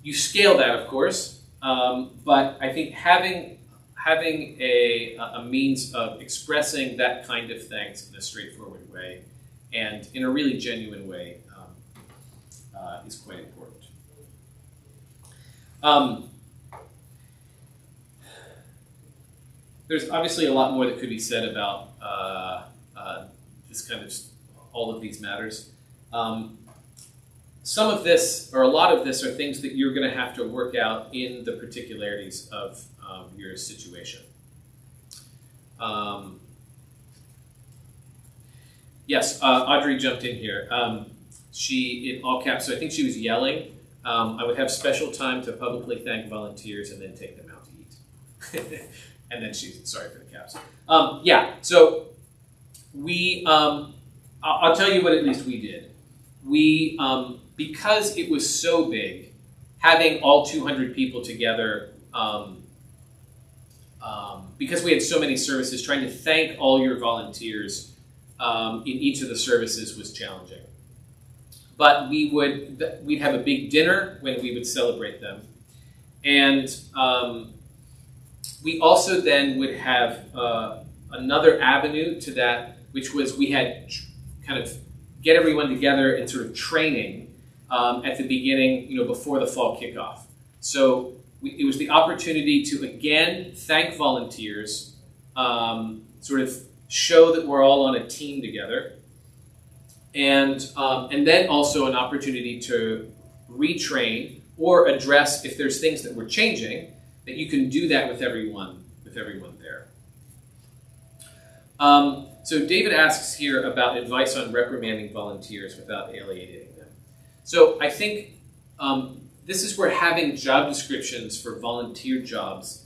You scale that, of course, but I think having a means of expressing that kind of thanks in a straightforward way and in a really genuine way is quite important. There's obviously a lot more that could be said about this kind of all of these matters. Some of this, or a lot of this, are things that you're going to have to work out in the particularities of your situation. Yes, Audrey jumped in here. She, in all caps, so I think she was yelling, I would have special time to publicly thank volunteers and then take them out to eat. And then she's, sorry for the caps. Yeah, so we, I'll tell you what at least we did. We, because it was so big, having all 200 people together, because we had so many services, trying to thank all your volunteers in each of the services was challenging. But we'd have a big dinner when we would celebrate them. And we also then would have another avenue to that, which was we had kind of get everyone together in sort of training at the beginning, before the fall kickoff. So it was the opportunity to again thank volunteers, sort of show that we're all on a team together, and then also an opportunity to retrain or address if there's things that were changing, that you can do that with everyone there. So David asks here about advice on reprimanding volunteers without alienating them. So I think this is where having job descriptions for volunteer jobs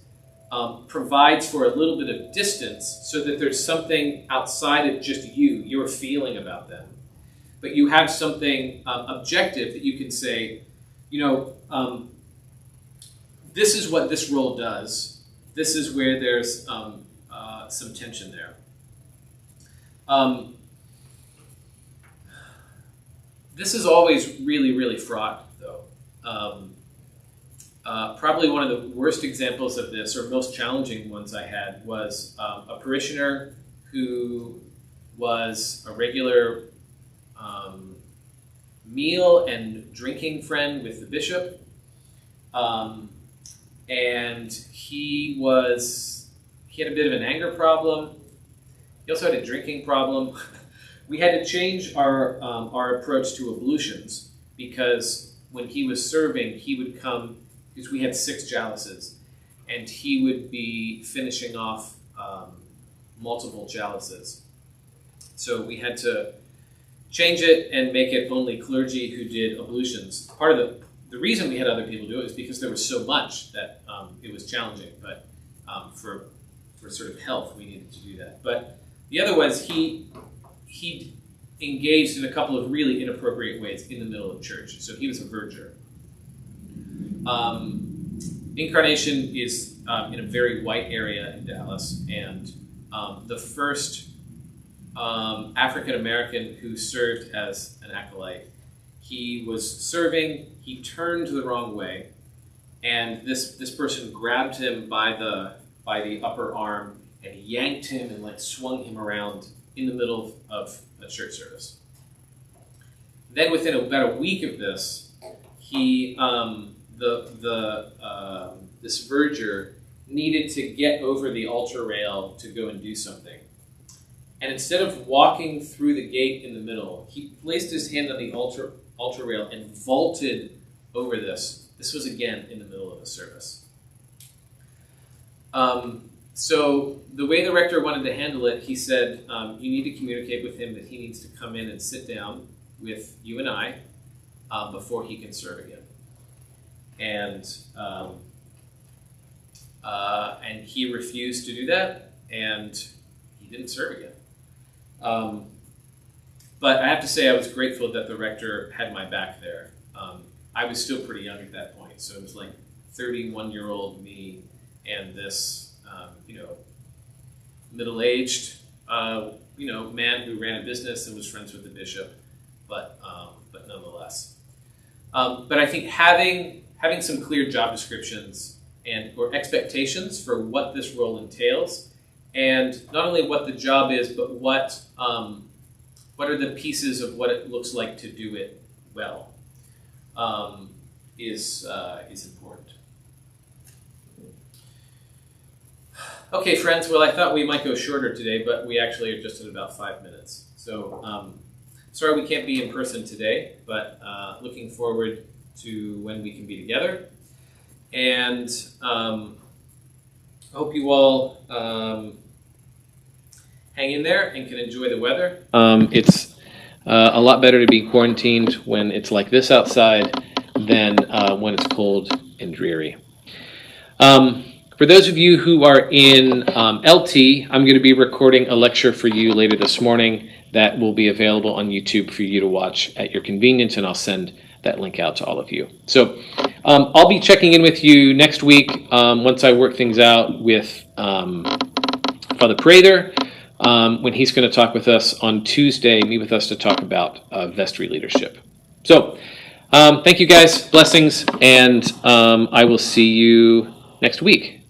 provides for a little bit of distance so that there's something outside of just your feeling about them. But you have something objective that you can say, this is what this role does. This is where there's some tension there. This is always really, really fraught, though. Probably one of the worst examples of this, or most challenging ones I had, was a parishioner who was a regular meal and drinking friend with the bishop. And he had a bit of an anger problem. He also had a drinking problem. We had to change our approach to ablutions because when he was serving, he would come, because we had 6 chalices, and he would be finishing off multiple chalices. So we had to change it and make it only clergy who did ablutions. Part of the reason we had other people do it is because there was so much that it was challenging, but for sort of health, we needed to do that. But the other was he engaged in a couple of really inappropriate ways in the middle of church. So he was a verger. Incarnation is in a very white area in Dallas, and the first African American who served as an acolyte, he was serving, he turned the wrong way, and this person grabbed him by the upper arm and yanked him and like swung him around in the middle of a church service. Then within about a week of this, this verger needed to get over the altar rail to go and do something. And instead of walking through the gate in the middle, he placed his hand on the altar rail and vaulted over this. This was again in the middle of a service. So the way the rector wanted to handle it, he said, you need to communicate with him that he needs to come in and sit down with you and I before he can serve again. And he refused to do that, and he didn't serve again. But I have to say I was grateful that the rector had my back there. I was still pretty young at that point, so it was like 31-year-old me and this middle-aged man who ran a business and was friends with the bishop, but nonetheless. But I think having some clear job descriptions or expectations for what this role entails, and not only what the job is, but what are the pieces of what it looks like to do it well, is important. Okay, friends. Well, I thought we might go shorter today, but we actually are just at about 5 minutes. So sorry we can't be in person today, but looking forward to when we can be together. And I hope you all hang in there and can enjoy the weather. It's a lot better to be quarantined when it's like this outside than when it's cold and dreary. For those of you who are in LT, I'm going to be recording a lecture for you later this morning that will be available on YouTube for you to watch at your convenience, and I'll send that link out to all of you. So I'll be checking in with you next week once I work things out with Father Prather, when he's going to talk with us on Tuesday, meet with us to talk about vestry leadership. So thank you guys, blessings, and I will see you next week.